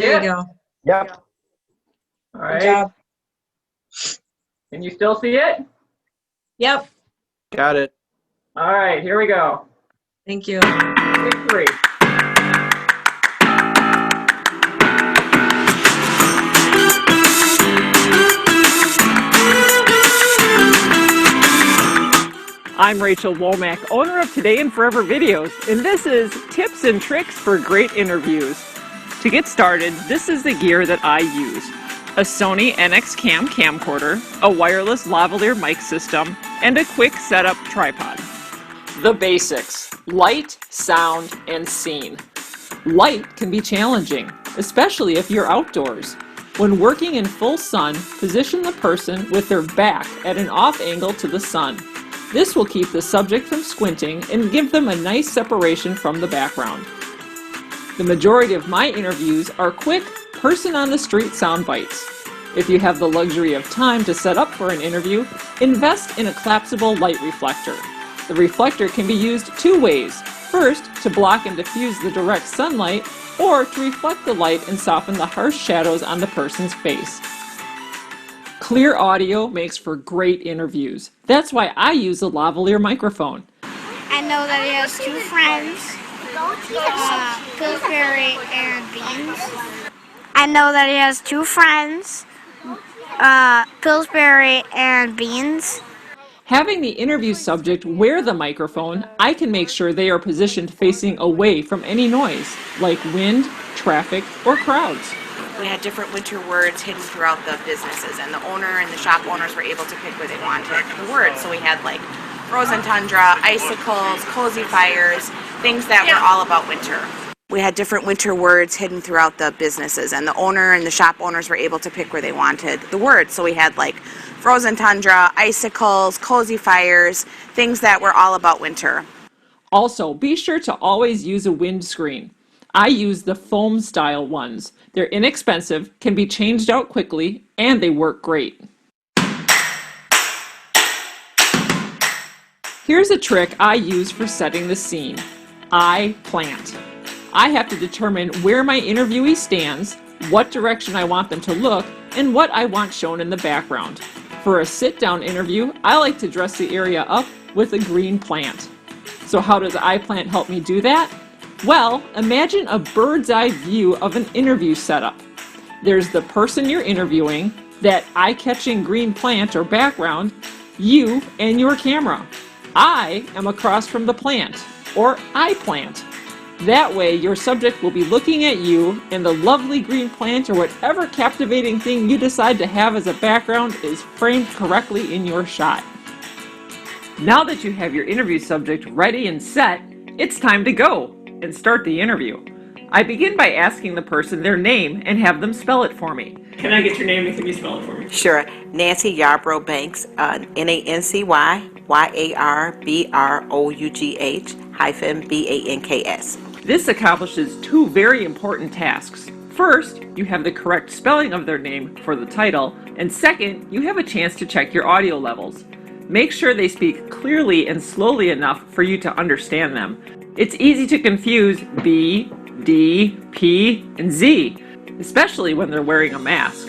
There you go. Yep. All Good right. job. Can you still see it? Yep. Got it. All right, here we go. Thank you. Victory. I'm Rachel Womack, owner of Today and Forever Videos, and this is Tips and Tricks for Great Interviews. To get started, this is the gear that I use. A Sony NXCam camcorder, a wireless lavalier mic system, and a quick setup tripod. The basics: light, sound, and scene. Light can be challenging, especially if you're outdoors. When working in full sun, position the person with their back at an off angle to the sun. This will keep the subject from squinting and give them a nice separation from the background. The majority of my interviews are quick, person-on-the-street sound bites. If you have the luxury of time to set up for an interview, invest in a collapsible light reflector. The reflector can be used two ways. First, to block and diffuse the direct sunlight, or to reflect the light and soften the harsh shadows on the person's face. Clear audio makes for great interviews. That's why I use a lavalier microphone. I know that he has two friends, Pillsbury and Beans. I know that he has two friends, Pillsbury and Beans. Having the interview subject wear the microphone, I can make sure they are positioned facing away from any noise, like wind, traffic, or crowds. We had different winter words hidden throughout the businesses, and the owner and the shop owners were able to pick where they wanted the words. So we had like frozen tundra, icicles, cozy fires, things that were all about winter. We had different winter words hidden throughout the businesses, and the owner and the shop owners were able to pick where they wanted the words. So we had like frozen tundra, icicles, cozy fires, things that were all about winter. Also, be sure to always use a windscreen. I use the foam style ones. They're inexpensive, can be changed out quickly, and they work great. Here's a trick I use for setting the scene. I plant. I have to determine where my interviewee stands, what direction I want them to look, and what I want shown in the background. For a sit-down interview, I like to dress the area up with a green plant. So how does iPlant help me do that? Well, imagine a bird's eye view of an interview setup. There's the person you're interviewing, that eye-catching green plant or background, you and your camera. I am across from the plant, or iPlant. That way, your subject will be looking at you, and the lovely green plant or whatever captivating thing you decide to have as a background is framed correctly in your shot. Now that you have your interview subject ready and set, it's time to go and start the interview. I begin by asking the person their name and have them spell it for me. Can I get your name and can you spell it for me? Sure. Nancy Yarbrough Banks, NancyYarbrough-Banks. This accomplishes two very important tasks. First, you have the correct spelling of their name for the title, and second, you have a chance to check your audio levels. Make sure they speak clearly and slowly enough for you to understand them. It's easy to confuse B, D, P, and Z, especially when they're wearing a mask.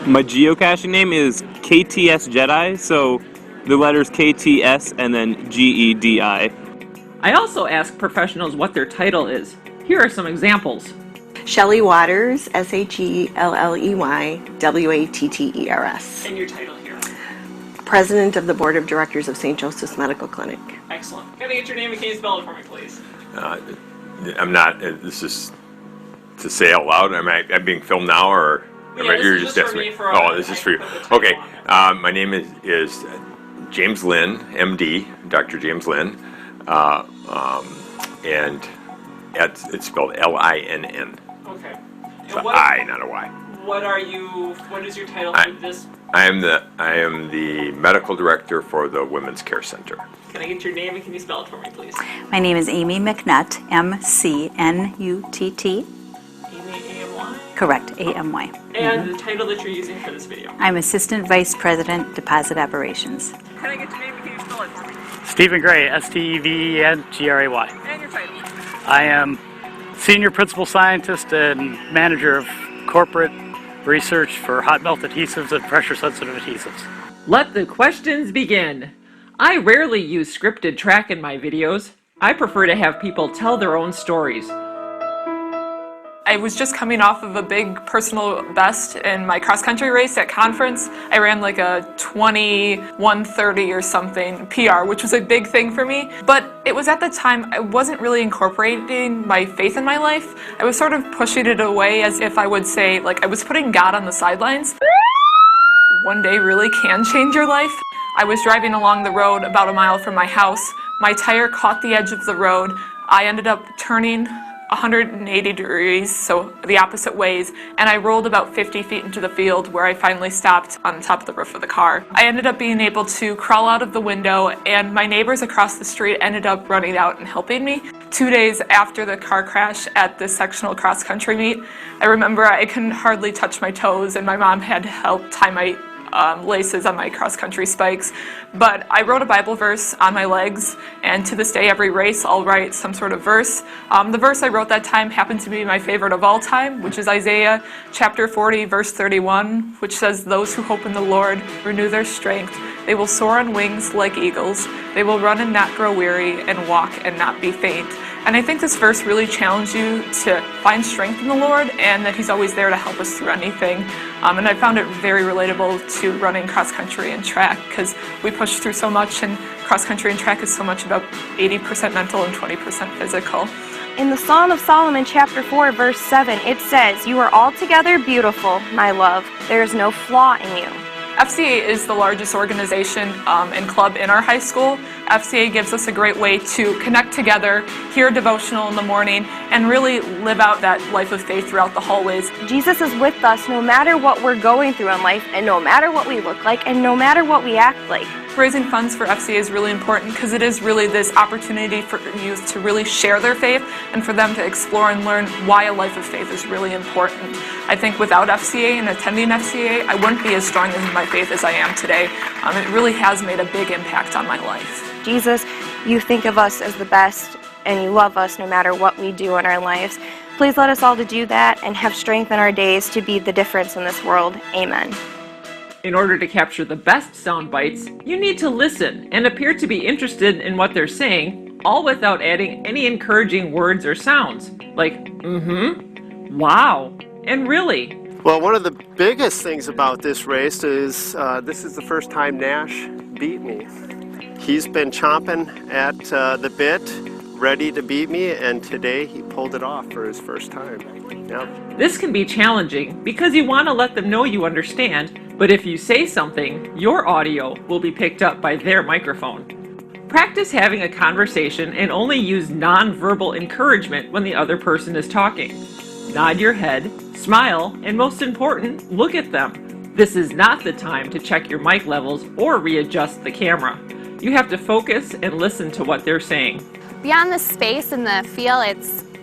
My geocaching name is KTS Jedi, so the letters KTS and then GEDI. I also ask professionals what their title is. Here are some examples. Shelley Waters, SHELLEY-WATTERS. And your title here. President of the Board of Directors of St. Joseph's Medical Clinic. Excellent. Can I get your name and can you spell it for me, please? I'm not, this is to say out loud. I'm being filmed now, or you're just asking me? Oh, this is for you. Okay, my name is James Lynn, MD, Dr. James Lynn, and it's spelled L-I-N-N. Okay. It's an I, not a Y. What is your title for this? I am the medical director for the Women's Care Center. Can I get your name and can you spell it for me, please? My name is Amy McNutt, M-C-N-U-T-T. Amy, A-M-Y? Correct, A-M-Y. And the title that you're using for this video? I'm Assistant Vice President, Deposit Operations. Can I get your name and can you spell it for me? Stephen Gray, S-T-E-V-E-N-G-R-A-Y. And your title? I am Senior Principal Scientist and Manager of Corporate Research for Hot Melt Adhesives and Pressure Sensitive Adhesives. Let the questions begin. I rarely use scripted track in my videos. I prefer to have people tell their own stories. I was just coming off of a big personal best in my cross-country race at conference. I ran like a 21:30 or something PR, which was a big thing for me. But it was at the time I wasn't really incorporating my faith in my life. I was sort of pushing it away as if I would say, like, I was putting God on the sidelines. One day really can change your life. I was driving along the road about a mile from my house. My tire caught the edge of the road. I ended up turning 180 degrees, so the opposite ways, and I rolled about 50 feet into the field where I finally stopped on top of the roof of the car. I ended up being able to crawl out of the window, and my neighbors across the street ended up running out and helping me. 2 days after the car crash at this sectional cross-country meet, I remember I couldn't hardly touch my toes, and my mom had to help tie my laces on my cross-country spikes. But I wrote a Bible verse on my legs, and to this day, every race, I'll write some sort of verse. The verse I wrote that time happened to be my favorite of all time, which is Isaiah chapter 40, verse 31, which says, "Those who hope in the Lord renew their strength. They will soar on wings like eagles. They will run and not grow weary, and walk and not be faint." And I think this verse really challenged you to find strength in the Lord, and that He's always there to help us through anything. And I found it very relatable to running cross-country and track, because we push through so much, and cross-country and track is so much about 80% mental and 20% physical. In the Song of Solomon, chapter 4, verse 7, it says, "You are altogether beautiful, my love. There is no flaw in you." FCA is the largest organization and club in our high school. FCA gives us a great way to connect together, hear a devotional in the morning, and really live out that life of faith throughout the hallways. Jesus is with us no matter what we're going through in life, and no matter what we look like, and no matter what we act like. Raising funds for FCA is really important because it is really this opportunity for youth to really share their faith and for them to explore and learn why a life of faith is really important. I think without FCA and attending FCA, I wouldn't be as strong in my faith as I am today. It really has made a big impact on my life. Jesus, you think of us as the best, and you love us no matter what we do in our lives. Please let us all to do that and have strength in our days to be the difference in this world. Amen. In order to capture the best sound bites, you need to listen and appear to be interested in what they're saying, all without adding any encouraging words or sounds, like wow, and really. Well, one of the biggest things about this race is this is the first time Nash beat me. He's been chomping at the bit, ready to beat me, and today he pulled it off for his first time. Yep. This can be challenging because you want to let them know you understand, but if you say something, your audio will be picked up by their microphone. Practice having a conversation and only use non-verbal encouragement when the other person is talking. Nod your head, smile, and most important, look at them. This is not the time to check your mic levels or readjust the camera. You have to focus and listen to what they're saying. Beyond the space and the feel,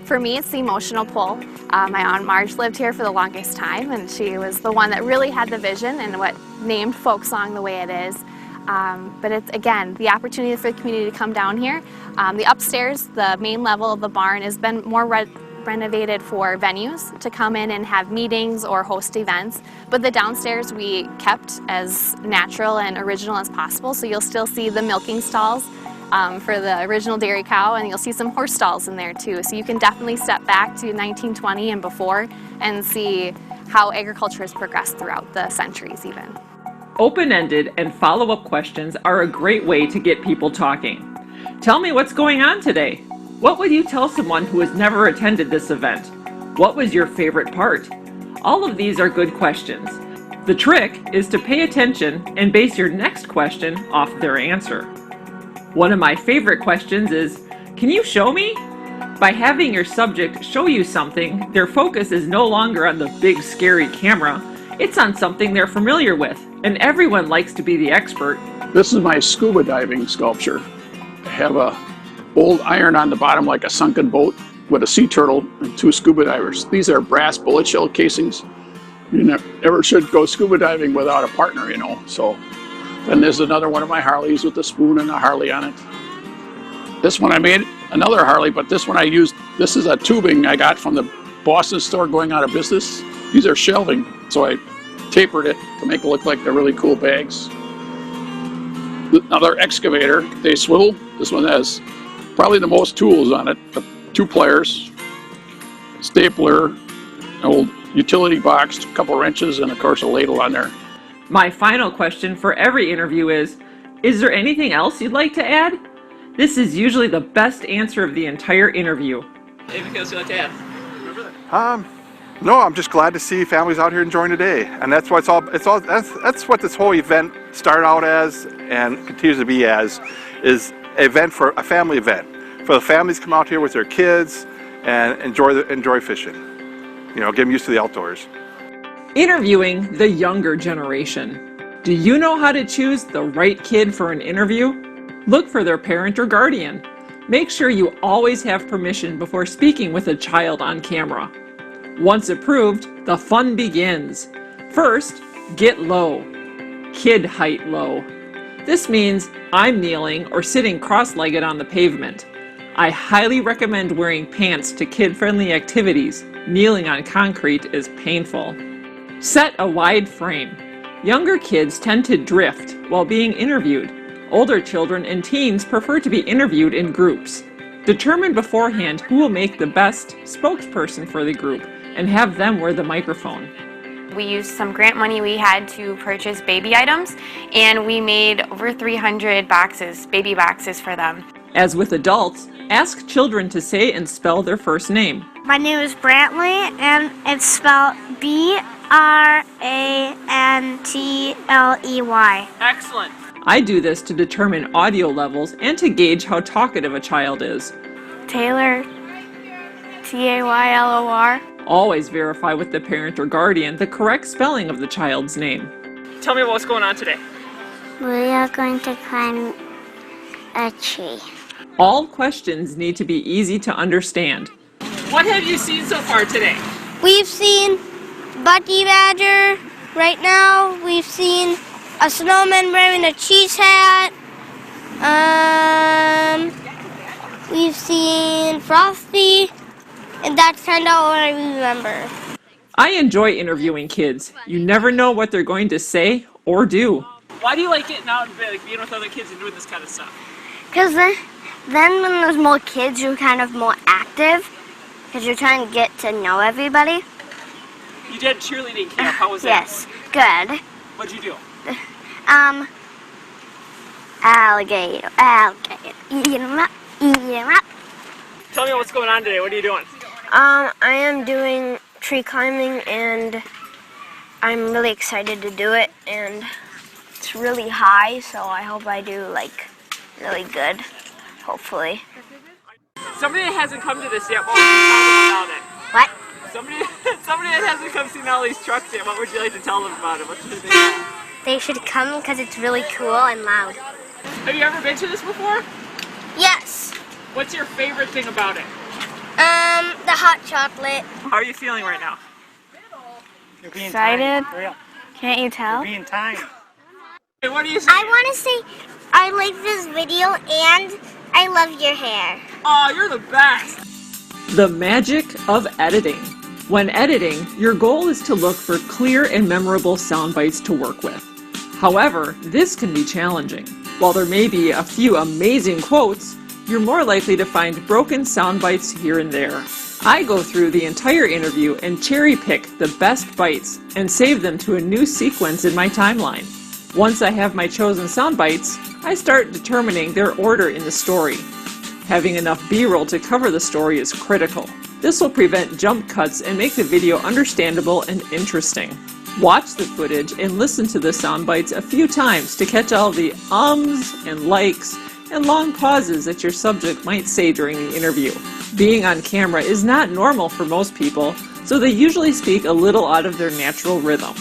for me, it's the emotional pull. My Aunt Marge lived here for the longest time, and she was the one that really had the vision and what named Folk Song the way it is. But it's, again, the opportunity for the community to come down here. The upstairs, the main level of the barn, has been more renovated for venues to come in and have meetings or host events. But the downstairs we kept as natural and original as possible, so you'll still see the milking stalls for the original dairy cow, and you'll see some horse stalls in there too. So you can definitely step back to 1920 and before and see how agriculture has progressed throughout the centuries even. Open-ended and follow-up questions are a great way to get people talking. Tell me what's going on today. What would you tell someone who has never attended this event? What was your favorite part? All of these are good questions. The trick is to pay attention and base your next question off their answer. One of my favorite questions is, can you show me? By having your subject show you something, their focus is no longer on the big scary camera, it's on something they're familiar with, and everyone likes to be the expert. This is my scuba diving sculpture. I have a old iron on the bottom like a sunken boat with a sea turtle and two scuba divers. These are brass bullet shell casings. You never should go scuba diving without a partner, you know. So, and there's another one of my Harleys with a spoon and a Harley on it. This one I made another Harley, but this one I used This is a tubing I got from the Boston store going out of business. These are shelving, so I tapered it to make it look like they're really cool bags. Another excavator, they swivel. This one has probably the most tools on it. 2 pliers, stapler, an old utility box, a couple wrenches, and of course a ladle on there. My final question for every interview is there anything else you'd like to add? This is usually the best answer of the entire interview. Anything else you'd like to add? No, I'm just glad to see families out here enjoying the day, and that's what that's what this whole event started out as and continues to be as, is a family event for the families to come out here with their kids and enjoy fishing. You know, get them used to the outdoors. Interviewing the younger generation. Do you know how to choose the right kid for an interview? Look for their parent or guardian. Make sure you always have permission before speaking with a child on camera. Once approved, the fun begins. First, get low. Kid height low. This means I'm kneeling or sitting cross-legged on the pavement. I highly recommend wearing pants to kid-friendly activities. Kneeling on concrete is painful. Set a wide frame. Younger kids tend to drift while being interviewed. Older children and teens prefer to be interviewed in groups. Determine beforehand who will make the best spokesperson for the group and have them wear the microphone. We used some grant money we had to purchase baby items, and we made over 300 boxes, baby boxes for them. As with adults, ask children to say and spell their first name. My name is Brantley, and it's spelled B-R-A-N-T-L-E-Y. Excellent. I do this to determine audio levels and to gauge how talkative a child is. Taylor, T-A-Y-L-O-R. Always verify with the parent or guardian the correct spelling of the child's name. Tell me about what's going on today. We are going to climb a tree. All questions need to be easy to understand. What have you seen so far today? We've seen Bucky Badger. Right now, we've seen a snowman wearing a cheese hat. We've seen Frosty. And that's kind of what I remember. I enjoy interviewing kids. You never know what they're going to say or do. Why do you like getting out and being with other kids and doing this kind of stuff? Because then when there's more kids, you're kind of more active. Because you're trying to get to know everybody. You did cheerleading camp. How was that? Yes, good. What'd you do? Alligator, eat 'em up, eat 'em up. Tell me what's going on today. What are you doing? I am doing tree climbing, and I'm really excited to do it, and it's really high, so I hope I do like really good, hopefully. Somebody that hasn't come to this yet, what would you tell them about it? What? Somebody that hasn't come seen all these trucks yet, what would you like to tell them about it? What should they know? They should come because it's really cool and loud. Have you ever been to this before? Yes. What's your favorite thing about it? The hot chocolate. How are you feeling right now? You're being Excited. timed. Can't you tell? You're being timed. Hey, what do you say? I want to say I like this video and I love your hair. Aw, you're the best! The magic of editing. When editing, your goal is to look for clear and memorable sound bites to work with. However, this can be challenging. While there may be a few amazing quotes, you're more likely to find broken sound bites here and there. I go through the entire interview and cherry pick the best bites and save them to a new sequence in my timeline. Once I have my chosen sound bites, I start determining their order in the story. Having enough B-roll to cover the story is critical. This will prevent jump cuts and make the video understandable and interesting. Watch the footage and listen to the sound bites a few times to catch all the ums and likes and long pauses that your subject might say during the interview. Being on camera is not normal for most people, so they usually speak a little out of their natural rhythm.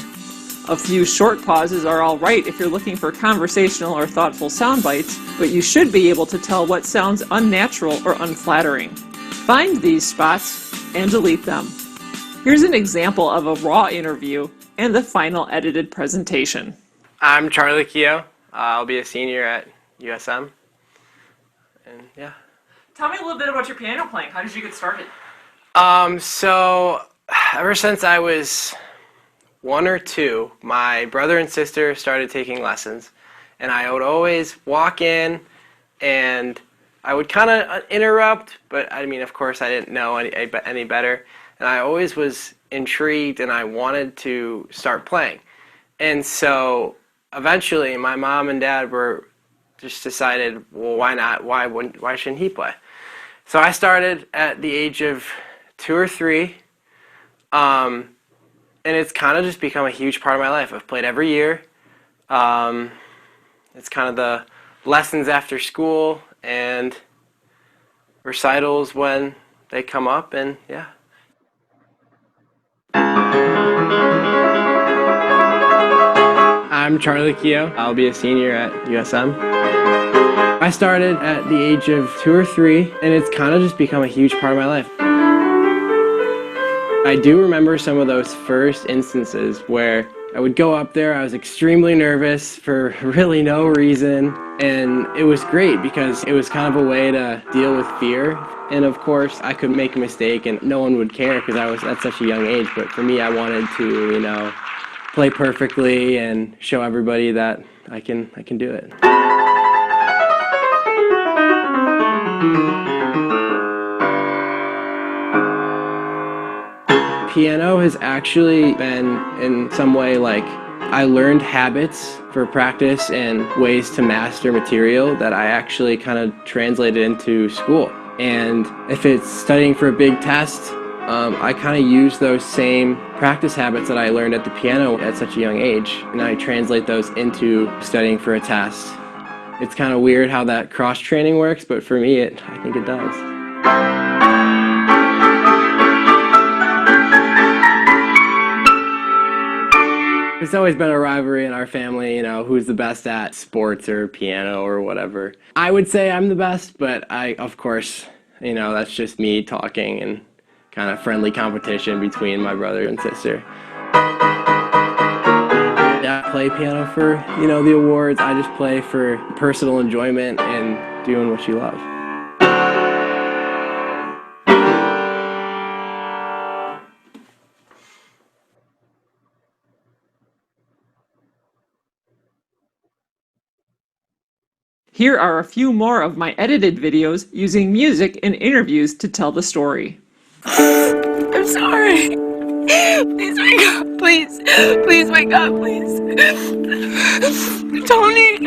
A few short pauses are alright if you're looking for conversational or thoughtful sound bites, but you should be able to tell what sounds unnatural or unflattering. Find these spots and delete them. Here's an example of a raw interview and the final edited presentation. I'm Charlie Keogh. I'll be a senior at USM. And yeah. Tell me a little bit about your piano playing. How did you get started? So ever since I was 1 or 2, my brother and sister started taking lessons, and I would always walk in and I would kind of interrupt, but I mean, of course, I didn't know any better, and I always was intrigued and I wanted to start playing. And so eventually my mom and dad were just decided, well, why not? Why shouldn't he play? So I started at the age of 2 or 3, and it's kind of just become a huge part of my life. I've played every year. It's kind of the lessons after school and recitals when they come up, and yeah. I'm Charlie Keogh. I'll be a senior at USM. I started at the age of 2 or 3, and it's kind of just become a huge part of my life. I do remember some of those first instances where I would go up there, I was extremely nervous for really no reason, and it was great because it was kind of a way to deal with fear. And of course, I could make a mistake and no one would care because I was at such a young age, but for me, I wanted to, you know, play perfectly and show everybody that I can do it. Piano has actually been, in some way, like, I learned habits for practice and ways to master material that I actually kind of translated into school. And if it's studying for a big test, I kind of use those same practice habits that I learned at the piano at such a young age, and I translate those into studying for a test. It's kind of weird how that cross-training works, but for me, I think it does. There's always been a rivalry in our family, you know, who's the best at sports or piano or whatever. I would say I'm the best, but of course, you know, that's just me talking and kind of friendly competition between my brother and sister. Yeah, I play piano for, you know, the awards. I just play for personal enjoyment and doing what you love. Here are a few more of my edited videos using music and interviews to tell the story. I'm sorry. Please wake up, please. Please wake up, please. Tony,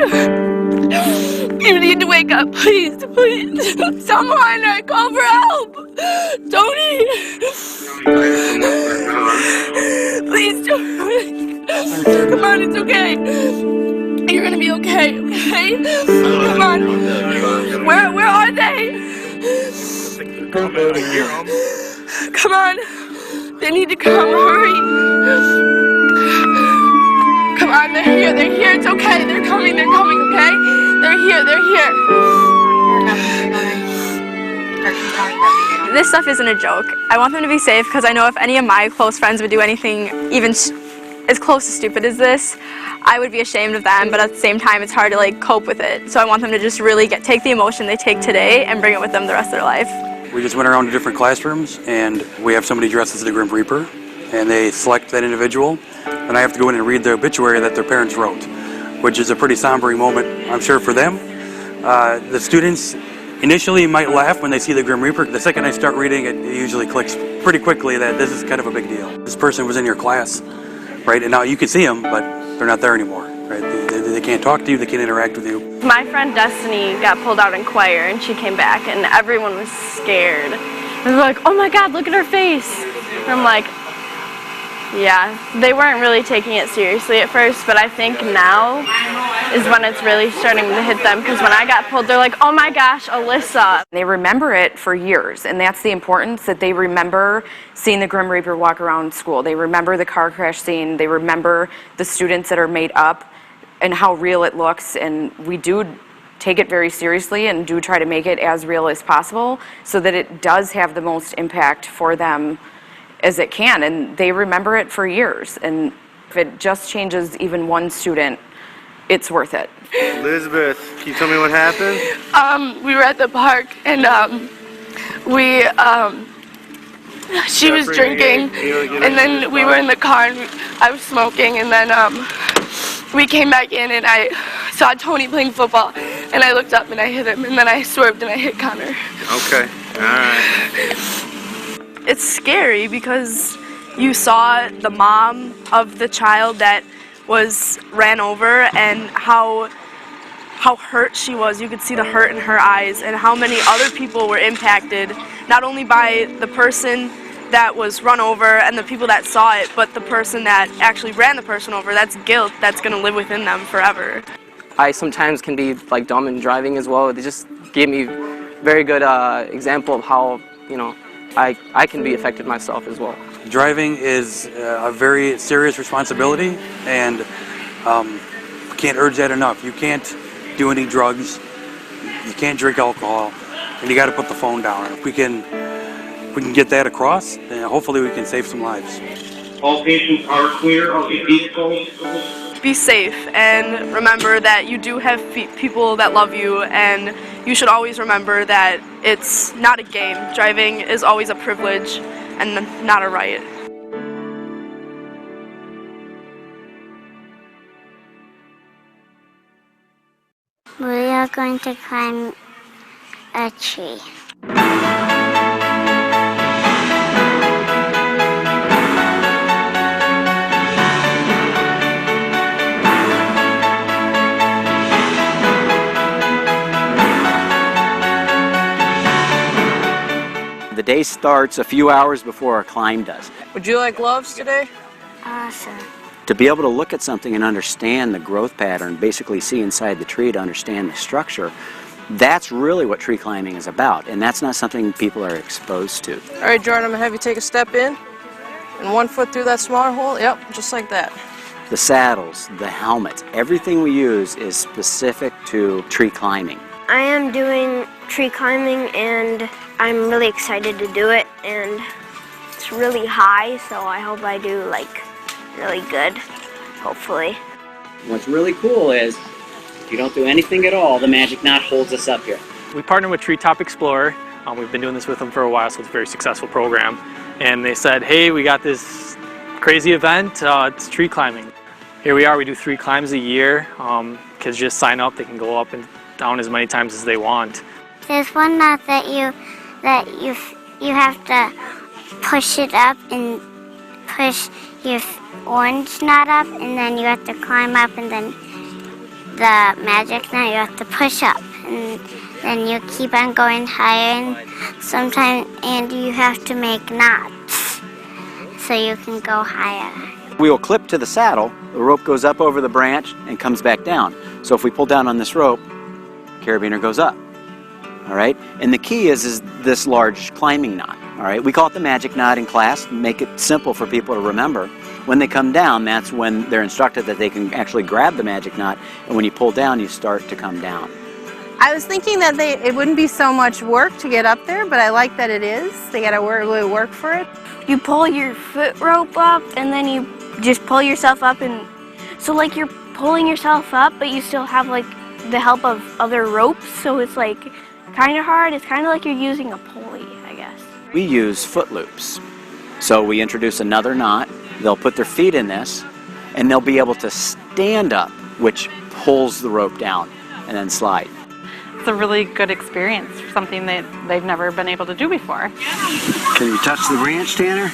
you need to wake up, please, please. Someone, I call for help. Tony. Please, Tony. Come on, it's okay. You're gonna be okay, okay? Come on. Where are they? Come on. They need to come. Hurry. Come on, they're here, it's okay. They're coming, okay? They're here. This stuff isn't a joke. I want them to be safe because I know if any of my close friends would do anything even as close to stupid as this, I would be ashamed of them, but at the same time, it's hard to like cope with it. So I want them to just really take the emotion they take today and bring it with them the rest of their life. We just went around to different classrooms, and we have somebody dressed as the Grim Reaper, and they select that individual, and I have to go in and read the obituary that their parents wrote, which is a pretty sombering moment, I'm sure, for them. The students initially might laugh when they see the Grim Reaper. The second I start reading it, it usually clicks pretty quickly that this is kind of a big deal. This person was in your class, right? And now you can see them, but they're not there anymore, right? They can't talk to you, they can't interact with you. My friend Destiny got pulled out in choir and she came back and everyone was scared. They were like, oh my God, look at her face. And I'm like, yeah, they weren't really taking it seriously at first, but I think now is when it's really starting to hit them, because when I got pulled, they're like, oh my gosh, Alyssa. They remember it for years, and that's the importance, that they remember seeing the Grim Reaper walk around school. They remember the car crash scene. They remember the students that are made up and how real it looks, and we do take it very seriously and do try to make it as real as possible so that it does have the most impact for them as it can, and they remember it for years. And if it just changes even one student, it's worth it. Elizabeth, can you tell me what happened? We were at the park and she was drinking, and then we were in the car and I was smoking, and then we came back in and I saw Tony playing football, and I looked up and I hit him, and then I swerved and I hit Connor. Okay, alright. It's scary because you saw the mom of the child that was ran over and how hurt she was. You could see the hurt in her eyes, and how many other people were impacted, not only by the person that was run over and the people that saw it, but the person that actually ran the person over. That's guilt that's going to live within them forever. I sometimes can be like dumb in driving as well. They just gave me very good example of how, you know, I can be affected myself as well. Driving is a very serious responsibility, and can't urge that enough. You can't do any drugs, you can't drink alcohol, and you got to put the phone down. If we can get that across, then hopefully we can save some lives. All patients are clear of the vehicle. Be safe and remember that you do have people that love you, and you should always remember that it's not a game. Driving is always a privilege and not a right. We are going to climb a tree. The day starts a few hours before our climb does. Would you like gloves today? Awesome. To be able to look at something and understand the growth pattern, basically see inside the tree to understand the structure, that's really what tree climbing is about, and that's not something people are exposed to. All right, Jordan, I'm gonna have you take a step in, and 1 foot through that small hole. Yep, just like that. The saddles, the helmets, everything we use is specific to tree climbing. I am doing tree climbing and I'm really excited to do it, and it's really high, so I hope I do like really good, hopefully. What's really cool is if you don't do anything at all, the Magic Knot holds us up here. We partnered with Treetop Explorer. We've been doing this with them for a while, so it's a very successful program. And they said, hey, we got this crazy event, it's tree climbing. Here we are, we do 3 climbs a year. Kids just sign up, they can go up and down as many times as they want. There's one knot that you have to push it up and push your orange knot up, and then you have to climb up, and then the magic knot you have to push up, and then you keep on going higher, and sometimes you have to make knots so you can go higher. We will clip to the saddle, the rope goes up over the branch and comes back down. So if we pull down on this rope, carabiner goes up. All right, and the key is this large climbing knot. All right, we call it the Magic Knot in class, make it simple for people to remember. When they come down, that's when they're instructed that they can actually grab the Magic Knot, and when you pull down, you start to come down. I was thinking that it wouldn't be so much work to get up there, but I like that it is. They gotta really work for it. You pull your foot rope up, and then you just pull yourself up, and so like you're pulling yourself up, but you still have like the help of other ropes, so it's like kind of hard. It's kind of like you're using a pulley, I guess. We use foot loops. So we introduce another knot, they'll put their feet in this, and they'll be able to stand up, which pulls the rope down, and then slide. It's a really good experience, something that they've never been able to do before. Can you touch the branch, Tanner?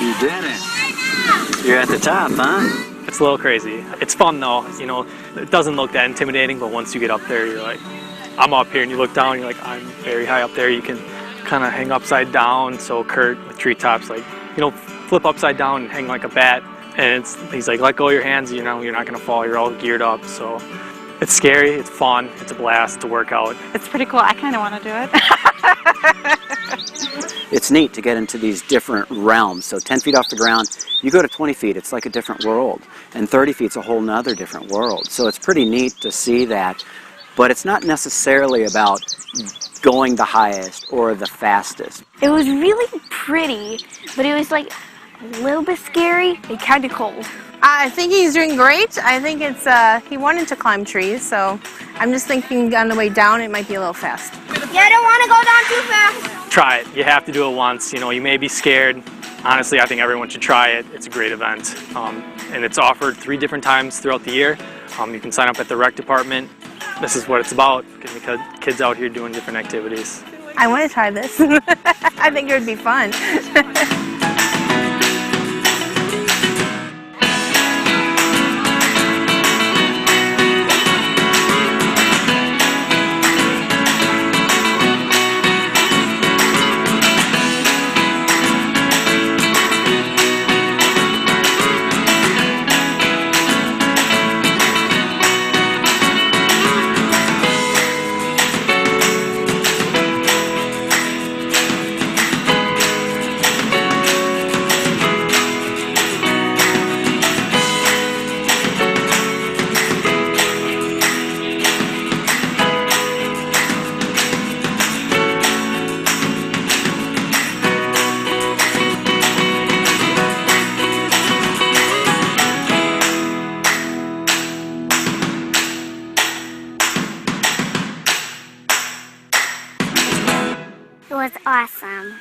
You did it. You're at the top, huh? It's a little crazy. It's fun though, you know, it doesn't look that intimidating, but once you get up there, you're like, I'm up here, and you look down, you're like, I'm very high up there. You can kind of hang upside down. So Kurt with Treetops, like, you know, flip upside down and hang like a bat. And he's like, let go of your hands, you know, you're not gonna fall, you're all geared up. So it's scary, it's fun, it's a blast to work out. It's pretty cool. I kind of want to do it. It's neat to get into these different realms. So 10 feet off the ground, you go to 20 feet, it's like a different world. And 30 feet's a whole nother different world. So it's pretty neat to see that. But it's not necessarily about going the highest or the fastest. It was really pretty, but it was like a little bit scary and kind of cold. I think he's doing great. I think it's he wanted to climb trees, so I'm just thinking on the way down it might be a little fast. Yeah, I don't want to go down too fast. Try it. You have to do it once. You know, you may be scared. Honestly, I think everyone should try it. It's a great event, and it's offered 3 different times throughout the year. You can sign up at the rec department. This is what it's about, getting the kids out here doing different activities. I want to try this. I think it would be fun. It was awesome.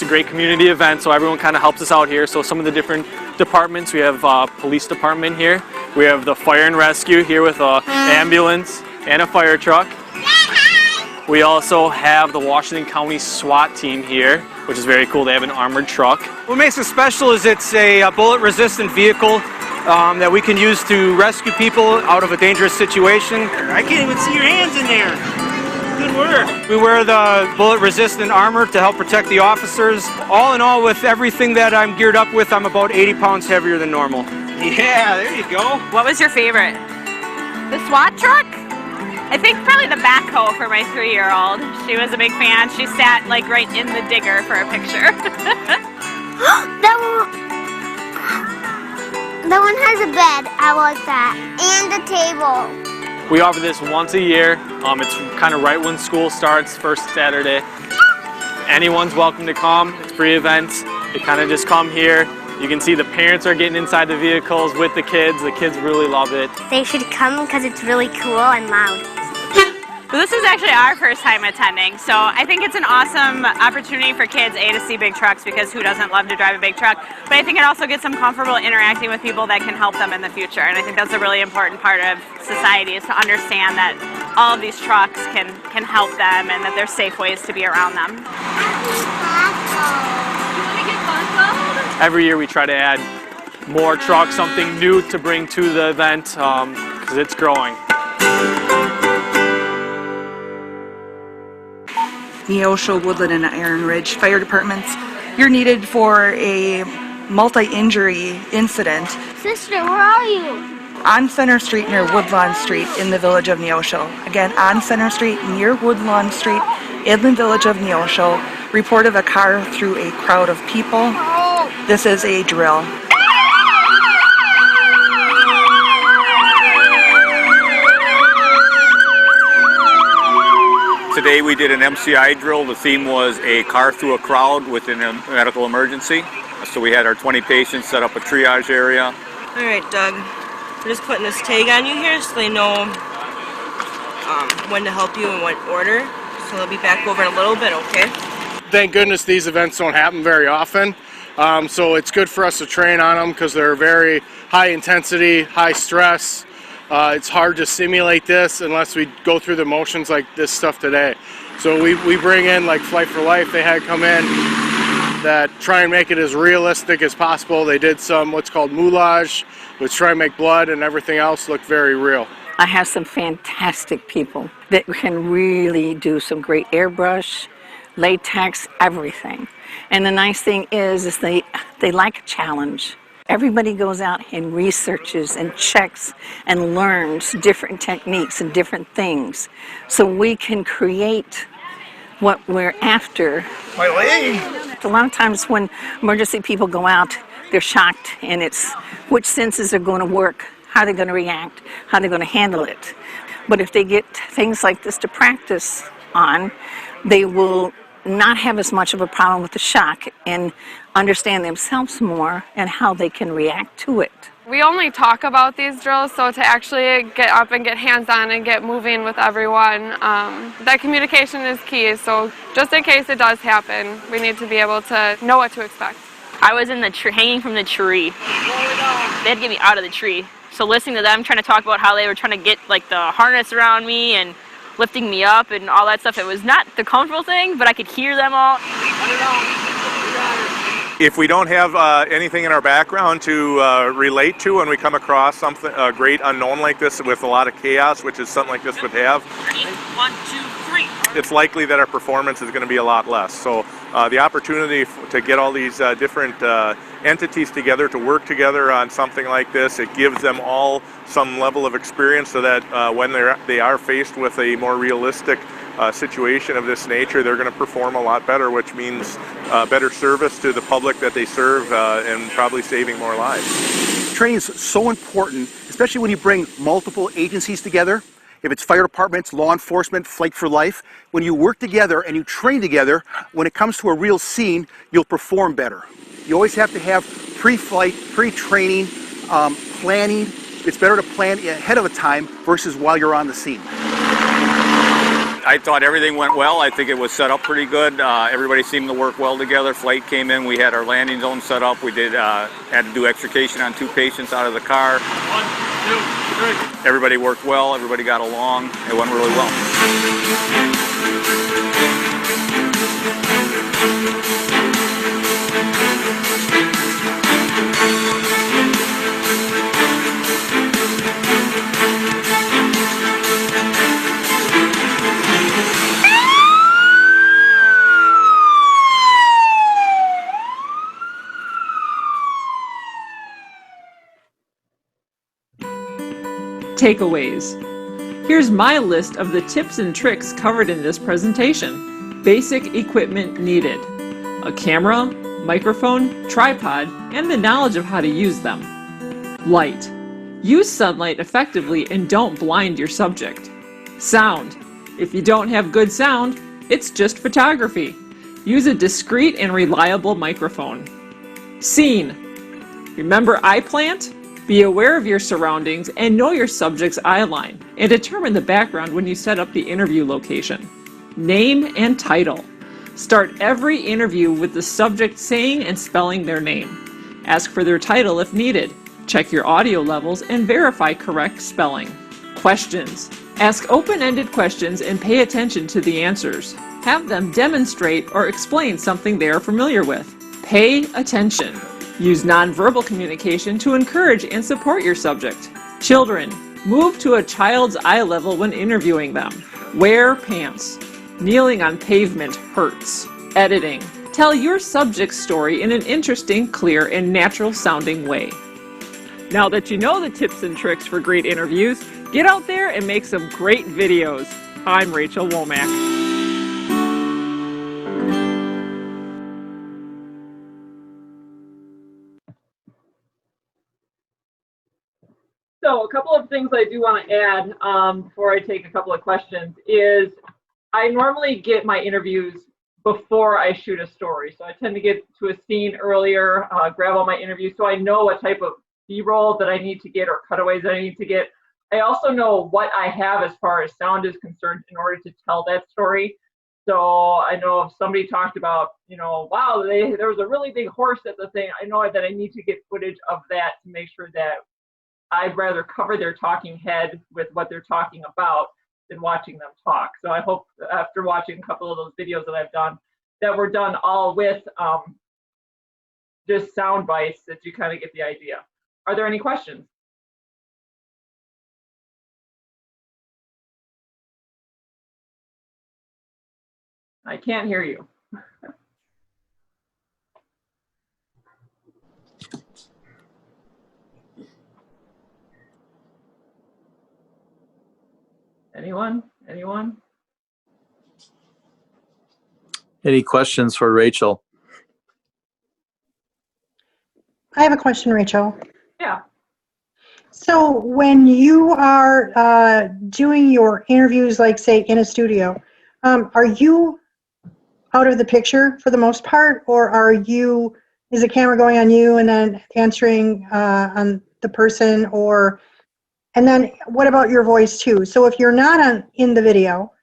Great community event, so everyone kind of helps us out here. So some of the different departments, we have police department here, we have the fire and rescue here with an ambulance and a fire truck. We also have the Washington County SWAT team here, which is very cool. They have an armored truck. What makes it special is it's a bullet-resistant vehicle that we can use to rescue people out of a dangerous situation. I can't even see your hands in there. Good work. We wear the bullet-resistant armor to help protect the officers. All in all, with everything that I'm geared up with, I'm about 80 pounds heavier than normal. Yeah, there you go. What was your favorite? The SWAT truck? I think probably the backhoe for my 3-year-old. She was a big fan. She sat like right in the digger for a picture. That one has a bed. I like that. And a table. We offer this once a year. It's kind of right when school starts, first Saturday. Anyone's welcome to come. It's free events. They kind of just come here. You can see the parents are getting inside the vehicles with the kids. The kids really love it. They should come because it's really cool and loud. Well, this is actually our first time attending, so I think it's an awesome opportunity for kids, A, to see big trucks, because who doesn't love to drive a big truck, but I think it also gets them comfortable interacting with people that can help them in the future, and I think that's a really important part of society, is to understand that all of these trucks can help them and that there's safe ways to be around them. Every year we try to add more trucks, something new to bring to the event, because it's growing. Neosho, Woodland, and Iron Ridge fire departments. You're needed for a multi-injury incident. Sister, where are you? On Center Street near Woodlawn Street in the village of Neosho. Again, on Center Street near Woodlawn Street in the village of Neosho. Report of a car through a crowd of people. This is a drill. Today we did an MCI drill. The theme was a car through a crowd within a medical emergency. So we had our 20 patients set up a triage area. All right, Doug. We're just putting this tag on you here so they know when to help you in what order. So they'll be back over in a little bit, okay? Thank goodness these events don't happen very often. So it's good for us to train on them because they're very high intensity, high stress. It's hard to simulate this unless we go through the motions like this stuff today. So we bring in like Flight for Life, they had come in that try and make it as realistic as possible. They did some what's called moulage, which try and make blood and everything else look very real. I have some fantastic people that can really do some great airbrush, latex, everything. And the nice thing is they like a challenge. Everybody goes out and researches and checks and learns different techniques and different things so we can create what we're after. My leg! A lot of times when emergency people go out, they're shocked, and it's which senses are going to work, how they're going to react, how they're going to handle it. But if they get things like this to practice on, they will not have as much of a problem with the shock and understand themselves more and how they can react to it. We only talk about these drills, so to actually get up and get hands-on and get moving with everyone, that communication is key. So just in case it does happen, we need to be able to know what to expect. I was in the hanging from the tree. They had to get me out of the tree. So listening to them trying to talk about how they were trying to get like the harness around me and lifting me up and all that stuff, it was not the comfortable thing, but I could hear them all. If we don't have anything in our background to relate to when we come across something, a great unknown like this with a lot of chaos, which is something like this would have, 1, 2, 3. it's likely that our performance is going to be a lot less. So the opportunity to get all these different entities together to work together on something like this, it gives them all some level of experience so that when they are faced with a more realistic situation of this nature, they're going to perform a lot better, which means better service to the public that they serve and probably saving more lives. Training is so important, especially when you bring multiple agencies together. If it's fire departments, law enforcement, Flight for Life, when you work together and you train together, when it comes to a real scene, you'll perform better. You always have to have pre-flight, pre-training, planning. It's better to plan ahead of a time versus while you're on the scene. I thought everything went well. I think it was set up pretty good. Everybody seemed to work well together. Flight came in. We had our landing zone set up. We had to do extrication on 2 patients out of the car. 1, 2, 3. Everybody worked well. Everybody got along. It went really well. Takeaways. Here's my list of the tips and tricks covered in this presentation. Basic equipment needed: a camera, microphone, tripod, and the knowledge of how to use them. Light. Use sunlight effectively and don't blind your subject. Sound. If you don't have good sound, it's just photography. Use a discreet and reliable microphone. Scene. Remember eye plant? Be aware of your surroundings and know your subject's eye line, and determine the background when you set up the interview location. Name and title. Start every interview with the subject saying and spelling their name. Ask for their title if needed. Check your audio levels and verify correct spelling. Questions. Ask open-ended questions and pay attention to the answers. Have them demonstrate or explain something they are familiar with. Pay attention. Use nonverbal communication to encourage and support your subject. Children, move to a child's eye level when interviewing them. Wear pants. Kneeling on pavement hurts. Editing. Tell your subject's story in an interesting, clear, and natural sounding way. Now that you know the tips and tricks for great interviews, get out there and make some great videos. I'm Rachel Womack. So a couple of things I do want to add before I take a couple of questions is I normally get my interviews before I shoot a story. So I tend to get to a scene earlier, grab all my interviews so I know what type of B-roll that I need to get or cutaways that I need to get. I also know what I have as far as sound is concerned in order to tell that story. So I know if somebody talked about, you know, wow, there was a really big horse at the thing, I know that I need to get footage of that to make sure that I'd rather cover their talking head with what they're talking about than watching them talk. So I hope after watching a couple of those videos that I've done, that we're done all with just sound bites that you kind of get the idea. Are there any questions? I can't hear you. Anyone? Anyone? Any questions for Rachel? I have a question, Rachel. Yeah. So when you are doing your interviews, like say in a studio, are you out of the picture for the most part, or is the camera going on you and then answering on the person, and then what about your voice too? So if you're not in the video,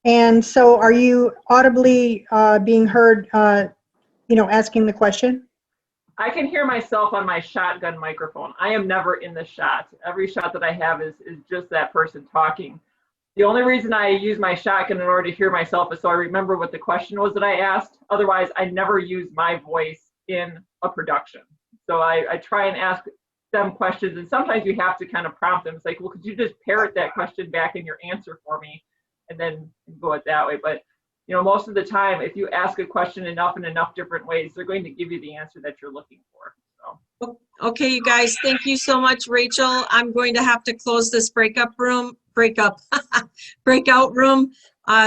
and so are you audibly being heard, asking the question? I can hear myself on my shotgun microphone. I am never in the shot. Every shot that I have is just that person talking. The only reason I use my shotgun in order to hear myself is so I remember what the question was that I asked. Otherwise, I never use my voice in a production. So I try and ask them questions, and sometimes you have to kind of prompt them. It's like, well, could you just parrot that question back in your answer for me, and then go it that way. But most of the time, if you ask a question in enough different ways, they're going to give you the answer that you're looking for. So. Okay, you guys, thank you so much, Rachel. I'm going to have to close this breakout room.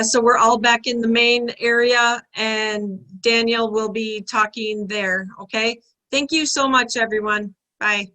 So we're all back in the main area, and Daniel will be talking there. Okay, thank you so much, everyone. Bye.